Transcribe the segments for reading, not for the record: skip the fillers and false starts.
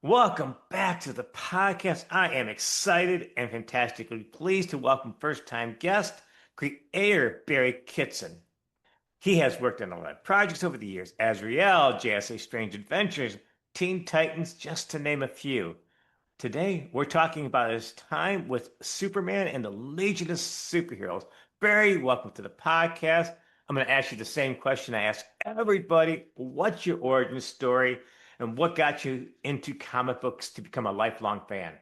Welcome back to the podcast. I am excited and fantastically pleased to welcome first-time guest, creator Barry Kitson. He has worked on a lot of projects over the years, Azrael, JSA Strange Adventures, Teen Titans, just to name a few. Today, we're talking about his time with Superman and the Legion of Superheroes. Barry, welcome to the podcast. I'm going to ask you the same question I ask everybody. What's your origin story and what got you into comic books to become a lifelong fan?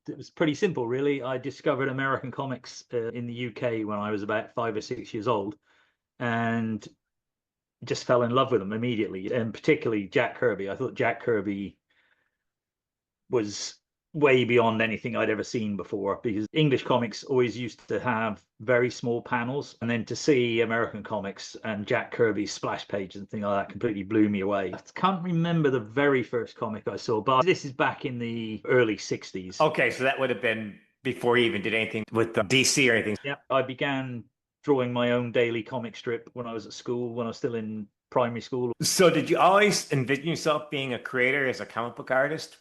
It was pretty simple, really. I discovered American comics in the UK when I was about 5 or 6 years old and just fell in love with them immediately. And particularly Jack Kirby. I thought Jack Kirby was way beyond anything I'd ever seen before, because English comics always used to have very small panels. And then to see American comics and Jack Kirby's splash pages and things like that completely blew me away. I can't remember the very first comic I saw, but this is back in the early 60s. Okay, so that would have been before you even did anything with the DC or anything. Yeah, I began drawing my own daily comic strip when I was at school, when I was still in primary school. So did you always envision yourself being a creator as a comic book artist?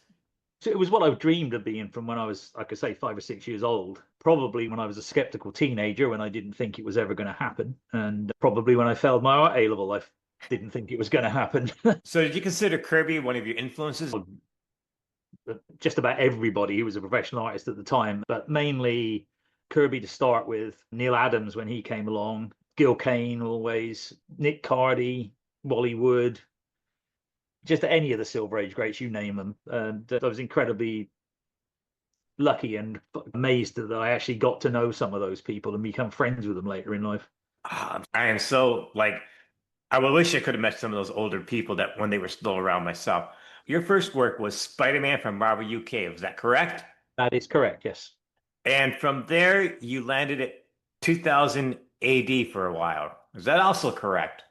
So it was what I dreamed of being from when I was, like I say, 5 or 6 years old. Probably when I was a skeptical teenager, when I didn't think it was ever going to happen. And probably when I failed my art A level, I didn't think it was going to happen. So did you consider Kirby one of your influences? Just about everybody who was a professional artist at the time, but mainly Kirby to start with, Neil Adams when he came along, Gil Kane always, Nick Cardy, Wally Wood, just any of the Silver Age greats, you name them. And I was incredibly lucky and amazed that I actually got to know some of those people and become friends with them later in life. I am so like, I wish I could have met some of those older people that when they were still around myself. Your first work was Spider-Man from Marvel UK. Was that correct? That is correct, yes. And from there, you landed at 2000 AD for a while. Is that also correct?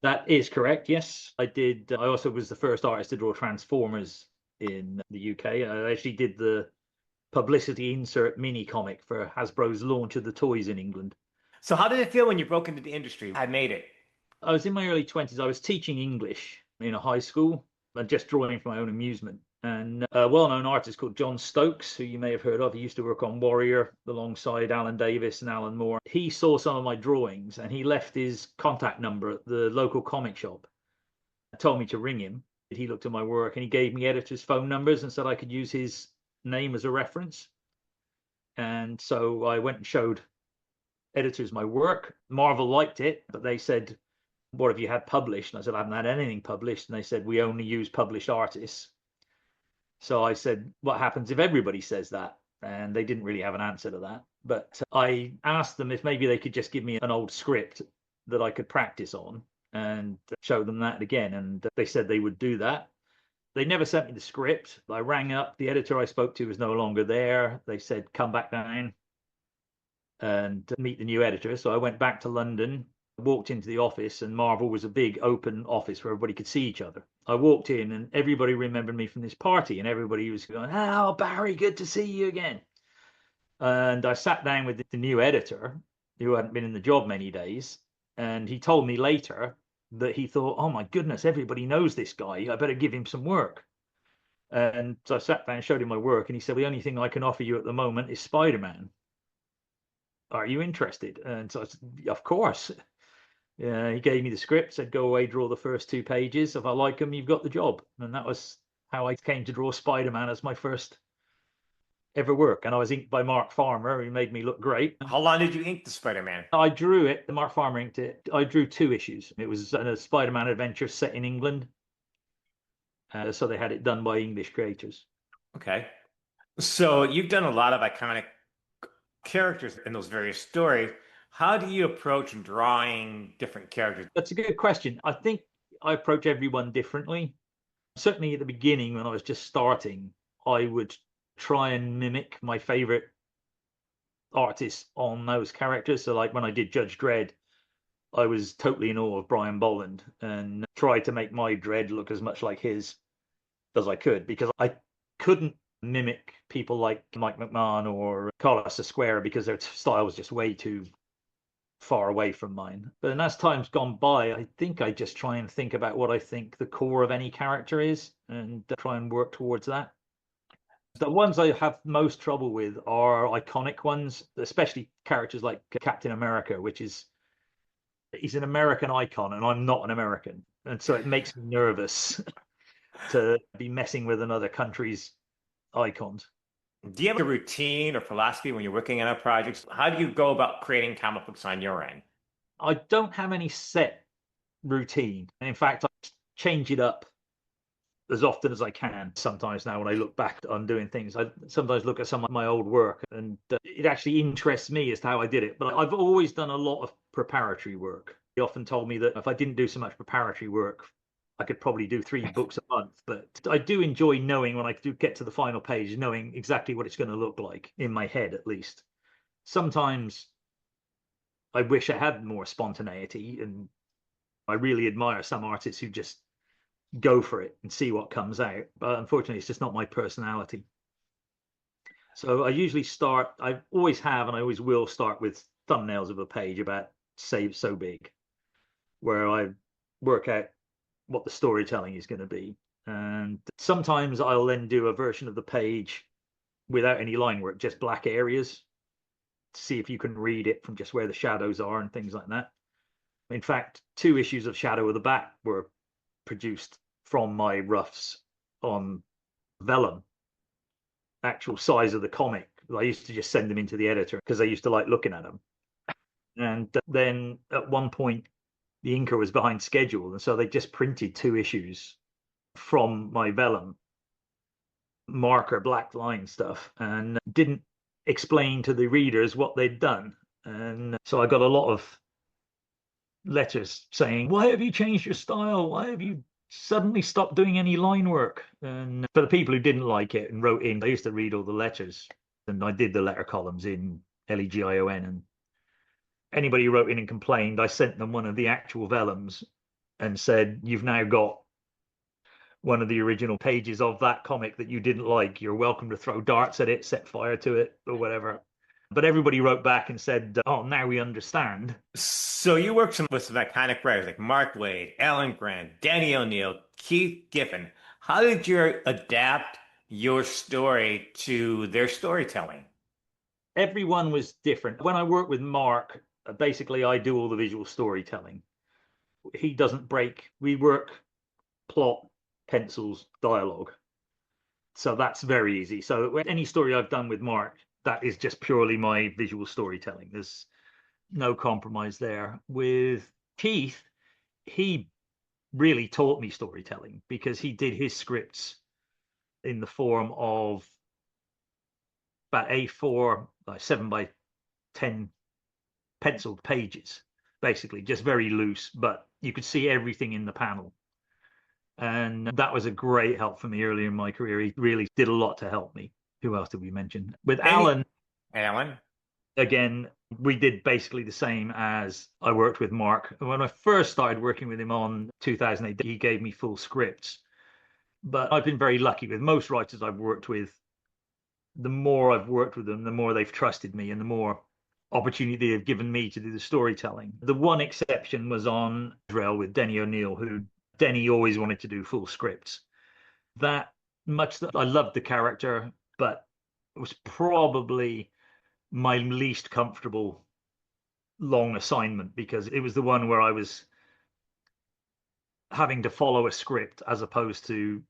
That is correct, yes. I also was the first artist to draw Transformers in the UK. I actually did the publicity insert mini comic for Hasbro's launch of the toys in England. So how did it feel when you broke into the industry? I made it. I was in my early 20s. I was teaching English in a high school and just drawing for my own amusement. And a well-known artist called John Stokes, who you may have heard of, he used to work on Warrior alongside Alan Davis and Alan Moore. He saw some of my drawings and he left his contact number at the local comic shop and told me to ring him. He looked at my work and he gave me editors' phone numbers and said I could use his name as a reference. And so I went and showed editors my work. Marvel liked it, but they said, "What have you had published?" And I said, "I haven't had anything published." And they said, "We only use published artists." So I said, "What happens if everybody says that?" And they didn't really have an answer to that. But I asked them if maybe they could just give me an old script that I could practice on and show them that again. And they said they would do that. They never sent me the script. I rang up. The editor I spoke to was no longer there. They said, "Come back down and meet the new editor." So I went back to London, walked into the office, and Marvel was a big open office where everybody could see each other. I walked in and everybody remembered me from this party and everybody was going, "Oh, Barry, good to see you again." And I sat down with the new editor who hadn't been in the job many days. And he told me later that he thought, "Oh my goodness, everybody knows this guy. I better give him some work." And so I sat down and showed him my work. And he said, "The only thing I can offer you at the moment is Spider-Man. Are you interested?" And so I said, "Of course." He gave me the script, said, "Go away, draw the first 2 pages. If I like them, you've got the job." And that was how I came to draw Spider-Man as my first ever work. And I was inked by Mark Farmer, who made me look great. How long did you ink the Spider-Man? I drew it. Mark Farmer inked it. I drew 2 issues. It was a Spider-Man adventure set in England. So they had it done by English creators. Okay. So you've done a lot of iconic characters in those various stories. How do you approach drawing different characters? That's a good question. I think I approach everyone differently. Certainly at the beginning, when I was just starting, I would try and mimic my favorite artists on those characters. So like when I did Judge Dredd, I was totally in awe of Brian Boland and tried to make my Dredd look as much like his as I could, because I couldn't mimic people like Mike McMahon or Carlos Esquera because their style was just way too far away from mine. But then as time's gone by, I think I just try and think about what I think the core of any character is and try and work towards that. The ones I have most trouble with are iconic ones, especially characters like Captain America, which is he's an American icon and I'm not an American. And so it makes me nervous to be messing with another country's icons. Do you have a routine or philosophy when you're working on a project? How do you go about creating comic books on your end? I don't have any set routine. In fact, I change it up as often as I can. Sometimes now, when I look back on doing things, I sometimes look at some of my old work, and it actually interests me as to how I did it. But I've always done a lot of preparatory work. He often told me that if I didn't do so much preparatory work, I could probably do 3 books a month. But I do enjoy knowing when I do get to the final page, knowing exactly what it's going to look like in my head, at least. Sometimes I wish I had more spontaneity, and I really admire some artists who just go for it and see what comes out. But unfortunately, it's just not my personality. So I usually start, I always have, and I always will start with thumbnails of a page about say so big, where I work out what the storytelling is going to be. And sometimes I'll then do a version of the page without any line work, just black areas, to see if you can read it from just where the shadows are and things like that. In fact, 2 issues of Shadow of the Bat were produced from my roughs on vellum, actual size of the comic. I used to just send them into the editor because I used to like looking at them. And then at one point, the inker was behind schedule, and so they just printed 2 issues from my vellum marker black line stuff and didn't explain to the readers what they'd done. And so I got a lot of letters saying, "Why have you changed your style? Why have you suddenly stopped doing any line work?" And for the people who didn't like it and wrote in, I used to read all the letters, and I did the letter columns in Legion. And anybody who wrote in and complained, I sent them one of the actual vellums and said, "You've now got one of the original pages of that comic that you didn't like. You're welcome to throw darts at it, set fire to it, or whatever." But everybody wrote back and said, "Oh, now we understand." So you worked with some iconic writers like Mark Waid, Alan Grant, Danny O'Neill, Keith Giffen. How did you adapt your story to their storytelling? Everyone was different. When I work with Mark, basically I do all the visual storytelling. He doesn't break. We work plot, pencils, dialogue. So that's very easy. So any story I've done with Mark, that is just purely my visual storytelling. There's no compromise there. With Keith, he really taught me storytelling because he did his scripts in the form of about A4, like 7 by 10 penciled pages, basically, just very loose, but you could see everything in the panel. And that was a great help for me early in my career. He really did a lot to help me. Who else did we mention? With Any Alan, Alan? again, we did basically the same as I worked with Mark. When I first started working with him on 2008, he gave me full scripts. But I've been very lucky with most writers I've worked with. The more I've worked with them, the more they've trusted me and the more opportunity they've given me to do the storytelling. The one exception was on Israel with Denny O'Neill, who Denny always wanted to do full scripts. That much that I loved the character, but it was probably my least comfortable long assignment because it was the one where I was having to follow a script as opposed to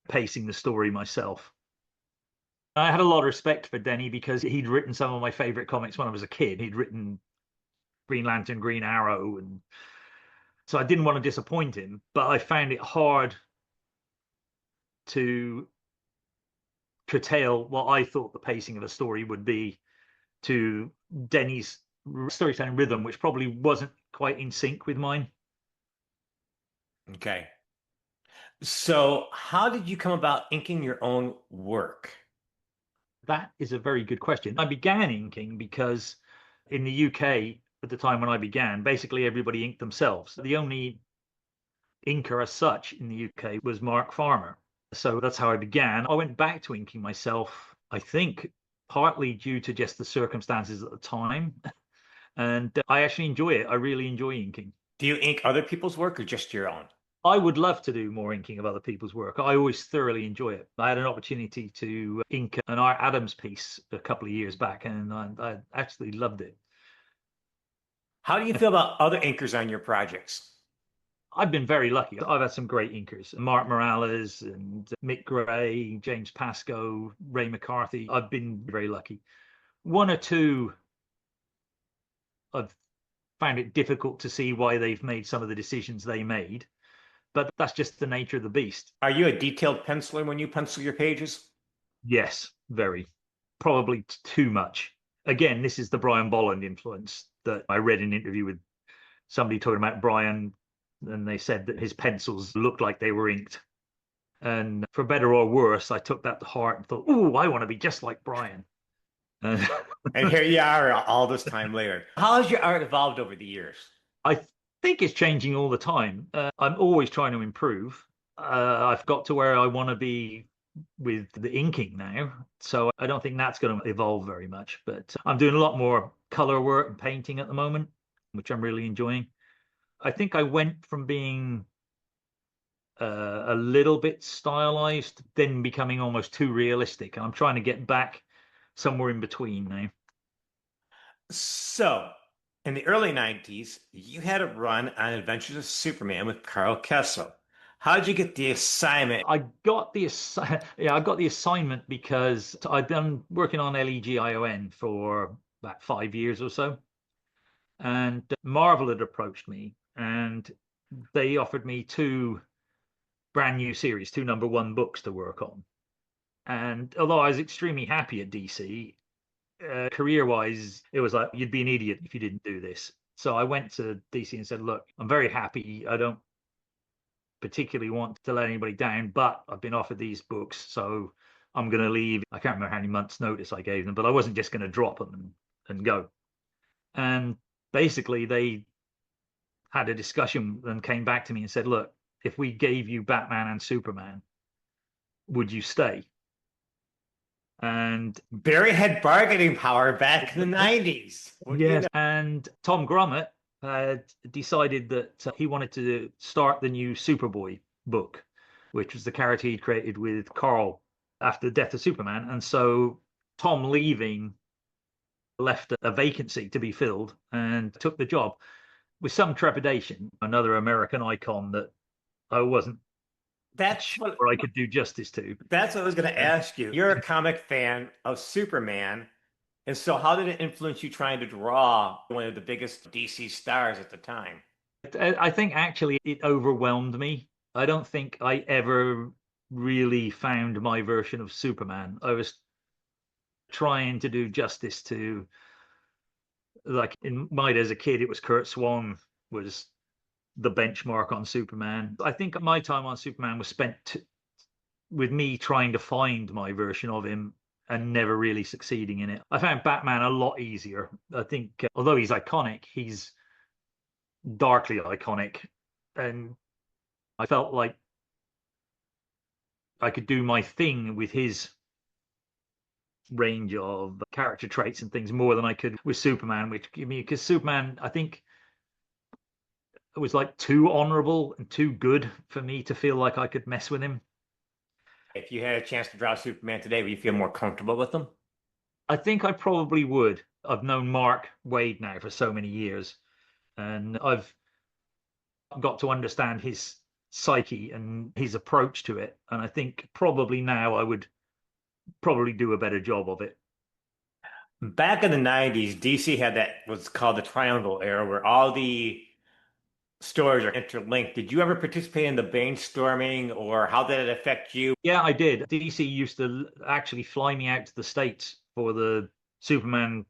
pacing the story myself. I had a lot of respect for Denny because he'd written some of my favorite comics when I was a kid. He'd written Green Lantern, Green Arrow, and so I didn't want to disappoint him, but I found it hard to curtail what I thought the pacing of a story would be to Denny's storytelling rhythm, which probably wasn't quite in sync with mine. Okay. So how did you come about inking your own work? That is a very good question. I began inking because in the UK at the time when I began, basically everybody inked themselves. The only inker as such in the UK was Mark Farmer. So that's how I began. I went back to inking myself, I think, partly due to just the circumstances at the time. And I actually enjoy it. I really enjoy inking. Do you ink other people's work or just your own? I would love to do more inking of other people's work. I always thoroughly enjoy it. I had an opportunity to ink an Art Adams piece a couple of years back, and I actually loved it. How do you feel about other inkers on your projects? I've been very lucky. I've had some great inkers, Mark Morales and Mick Gray, James Pascoe, Ray McCarthy. I've been very lucky. One or two, I've found it difficult to see why they've made some of the decisions they made, but that's just the nature of the beast. Are you a detailed penciler when you pencil your pages? Yes, very. Probably too much. Again, this is the Brian Bolland influence that I read in an interview with somebody talking about Brian, and they said that his pencils looked like they were inked. And for better or worse, I took that to heart and thought, "Oh, I want to be just like Brian." And And here you are all this time later. How has your art evolved over the years? I think it's changing all the time. I'm always trying to improve. I've got to where I want to be with the inking now, so I don't think that's going to evolve very much. But I'm doing a lot more color work and painting at the moment, which I'm really enjoying. I think I went from being a little bit stylized, then becoming almost too realistic. And I'm trying to get back somewhere in between now. So, in the early 90s, you had a run on Adventures of Superman with Carl Kessel. How did you get the assignment? I got the assignment because I'd been working on Legion for about 5 years or so, and Marvel had approached me, and they offered me two brand new series, two #1 books to work on. And although I was extremely happy at DC, career-wise, it was like you'd be an idiot if you didn't do this. So I went to DC and said, "Look, I'm very happy. I don't particularly want to let anybody down, but I've been offered these books, so I'm going to leave." I can't remember how many months' notice I gave them, but I wasn't just going to drop them and go. And basically, they had a discussion and came back to me and said, "Look, if we gave you Batman and Superman, would you stay?" And Barry had bargaining power back in the 90s. yes, and Tom Grummett had decided that he wanted to start the new Superboy book, which was the character he'd created with Carl after the death of Superman. And so Tom leaving left a vacancy to be filled and took the job with some trepidation. Another American icon that I wasn't That's sure what I could do justice to. that's what I was going to ask you. You're a comic fan of Superman, and so how did it influence you trying to draw one of the biggest DC stars at the time? I think actually it overwhelmed me. I don't think I ever really found my version of Superman. I was trying to do justice to, like in my day as a kid, it was Kurt Swan was the benchmark on Superman. I think my time on Superman was spent with me trying to find my version of him and never really succeeding in it. I found Batman a lot easier. I think although he's iconic, he's darkly iconic, and I felt like I could do my thing with his range of character traits and things more than I could with Superman, which give me because Superman, I think, it was like too honorable and too good for me to feel like I could mess with him. If you had a chance to draw Superman today, would you feel more comfortable with him? I think I probably would. I've known Mark Waid now for so many years, and I've got to understand his psyche and his approach to it. And I think probably now I would probably do a better job of it. Back in the 90s, DC had that what's called the Triangle era where all the stories are interlinked. Did you ever participate in the brainstorming or how did it affect you? Yeah, I did. DC used to actually fly me out to the States for the Superman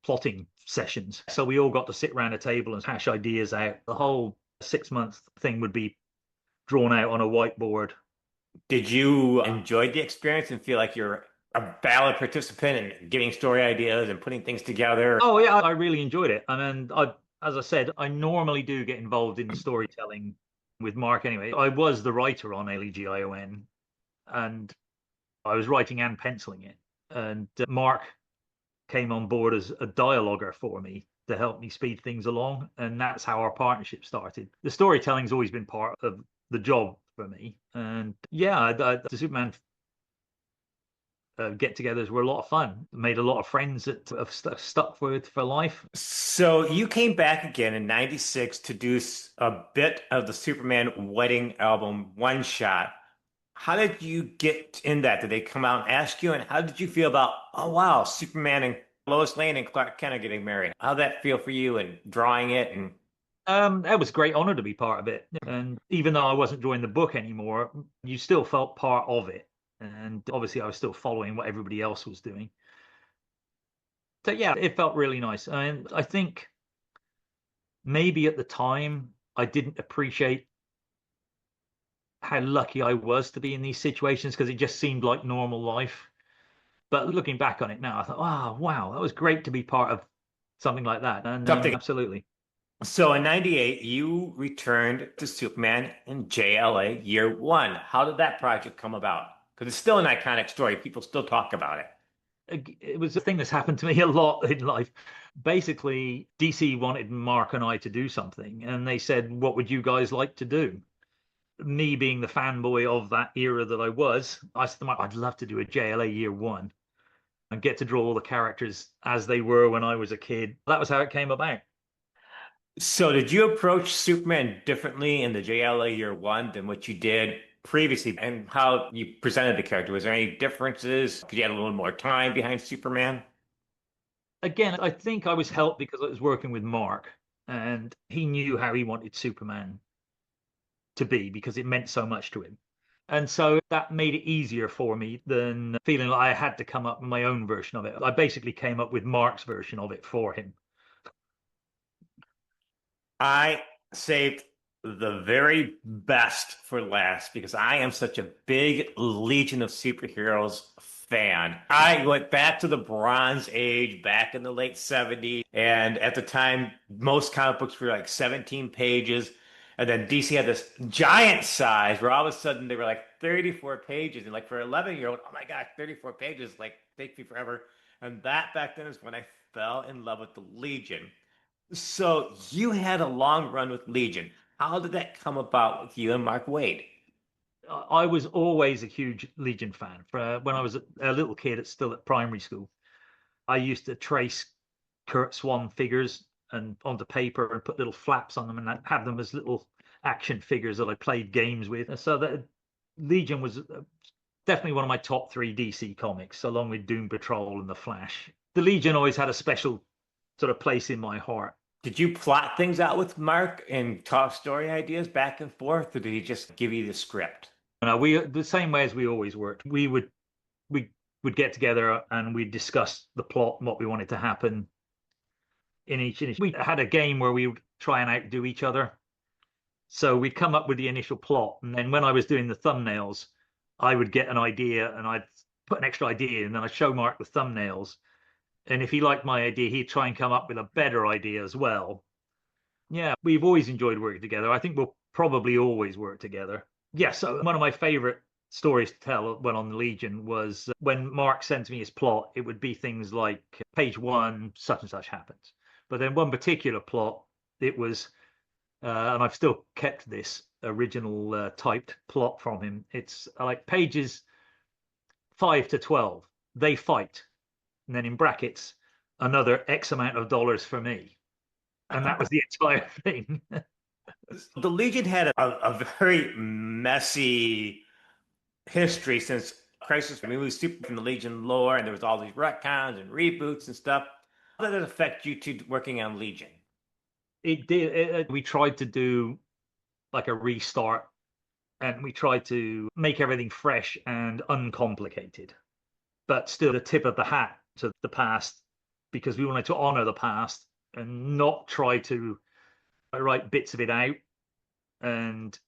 plotting sessions. So we all got to sit around a table and hash ideas out. The whole 6 month thing would be drawn out on a whiteboard. Did you enjoy the experience and feel like you're a valid participant in giving story ideas and putting things together? Oh yeah, I really enjoyed it. And as I said, I normally do get involved in storytelling with Mark anyway. I was the writer on Legion, and I was writing and penciling it. And Mark came on board as a dialoguer for me to help me speed things along. And that's how our partnership started. The storytelling's always been part of the job for me. And yeah, the Superman get-togethers were a lot of fun. Made a lot of friends that have stuck with for life. So you came back again in '96 to do a bit of the Superman wedding album one shot. How did you get in that? Did they come out and ask you? And how did you feel about, oh wow, Superman and Lois Lane and Clark Kent are getting married? How'd that feel for you and drawing it? And That was a great honor to be part of it. And even though I wasn't drawing the book anymore, you still felt part of it. And obviously, I was still following what everybody else was doing. So yeah, it felt really nice. And I think maybe at the time I didn't appreciate how lucky I was to be in these situations because it just seemed like normal life. But looking back on it now, I thought, oh wow, that was great to be part of something like that. And something. absolutely. So in '98, you returned to Superman in JLA year one. How did that project come about? Because it's still an iconic story. People still talk about it. It was a thing that's happened to me a lot in life. Basically, DC wanted Mark and I to do something, and they said, "What would you guys like to do?" Me being the fanboy of that era that I was, I said, "I'd love to do a JLA year one and get to draw all the characters as they were when I was a kid." That was how it came about. So did you approach Superman differently in the JLA year one than what you did previously, and how you presented the character? Was there any differences? Because you had a little more time behind Superman? Again, I think I was helped because I was working with Mark, and he knew how he wanted Superman to be because it meant so much to him. And so that made it easier for me than feeling like I had to come up with my own version of it. I basically came up with Mark's version of it for him. I saved the very best for last because I am such a big Legion of Superheroes fan. I went back to the Bronze Age back in the late '70s, and at the time, most comic books were like 17 pages. And then DC had this giant size where all of a sudden they were like 34 pages. And like for an 11-year-old, oh my God, 34 pages, like take me forever. And that back then is when I fell in love with the Legion. So you had a long run with Legion. How did that come about with you and Mark Wade? I was always a huge Legion fan. When I was a little kid, it's still at primary school. I used to trace Kurt Swan figures and onto paper and put little flaps on them and have them as little action figures that I played games with. So that Legion was definitely one of my top three DC comics, along with Doom Patrol and The Flash. The Legion always had a special sort of place in my heart. Did you plot things out with Mark and talk story ideas back and forth, or did he just give you the script? We the same way as we always worked. We would get together and we'd discuss the plot and what we wanted to happen in each. We had a game where we would try and outdo each other. So we'd come up with the initial plot, and then when I was doing the thumbnails, I would get an idea and I'd put an extra idea, and then I'd show Mark the thumbnails. And if he liked my idea, he'd try and come up with a better idea as well. Yeah, we've always enjoyed working together. I think we'll probably always work together. Yeah, so one of my favorite stories to tell when on the Legion was when Mark sends me his plot, it would be things like page one, such and such happens. But then one particular plot, it was, and I've still kept this original typed plot from him. It's like pages 5 to 12, they fight. And then in brackets, another X amount of dollars for me. And that was the entire thing. The Legion had a very messy history since Crisis. I mean, we was super from the Legion lore, and there was all these retcons and reboots and stuff. How did it affect you two working on Legion? It did. We tried to do like a restart, and we tried to make everything fresh and uncomplicated, but still the tip of the hat to the past because we wanted to honor the past and not try to write bits of it out, and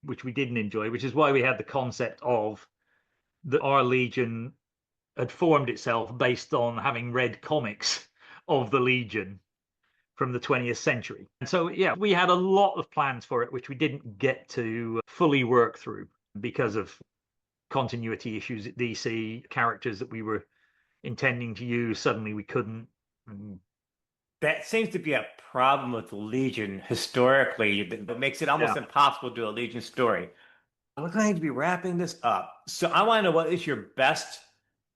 which we didn't enjoy, which is why we had the concept of that our Legion had formed itself based on having read comics of the Legion from the 20th century. And so, yeah, we had a lot of plans for it, which we didn't get to fully work through because of continuity issues at DC, characters that we were intending to use, suddenly we couldn't. And That seems to be a problem with Legion historically that makes it almost Yeah. impossible to do a Legion story. We're going to be wrapping this up. So I want to know, what is your best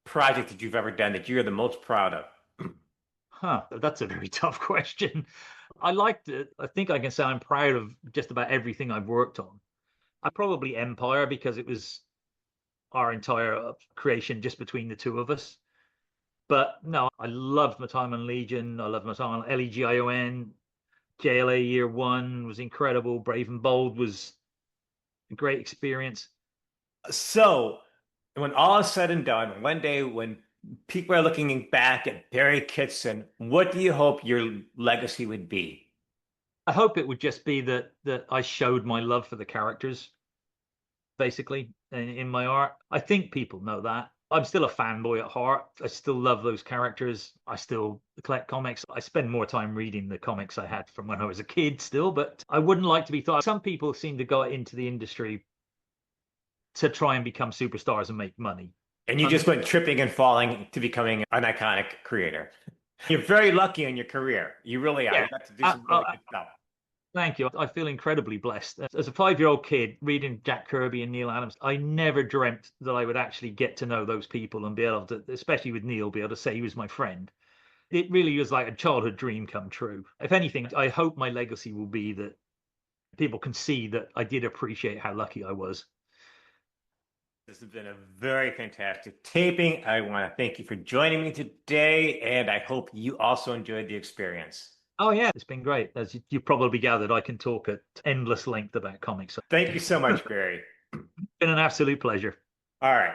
project that you've ever done that you're the most proud of? Huh. That's a very tough question. I liked it. I think I can say I'm proud of just about everything I've worked on. I probably Empire because it was our entire creation just between the two of us. But no, I loved my time on Legion. I loved my time on Legion. JLA Year One was incredible. Brave and Bold was a great experience. So when all is said and done, one day when people are looking back at Barry Kitson, what do you hope your legacy would be? I hope it would just be that I showed my love for the characters, basically, in my art. I think people know that. I'm still a fanboy at heart. I still love those characters. I still collect comics. I spend more time reading the comics I had from when I was a kid still, but I wouldn't like to be thought. Some people seem to go into the industry to try and become superstars and make money. And you And just went tripping and falling to becoming an iconic creator. You're very lucky in your career. You really are. yeah, You got to do I, some really I, good stuff. thank you. I feel incredibly blessed. As a 5-year-old kid reading Jack Kirby and Neil Adams, I never dreamt that I would actually get to know those people and be able to, especially with Neil, be able to say he was my friend. It really was like a childhood dream come true. If anything, I hope my legacy will be that people can see that I did appreciate how lucky I was. This has been a very fantastic taping. I want to thank you for joining me today, and I hope you also enjoyed the experience. Oh yeah, it's been great. As you probably gathered, I can talk at endless length about comics. Thank you so It's much, Barry. been an absolute pleasure. All right.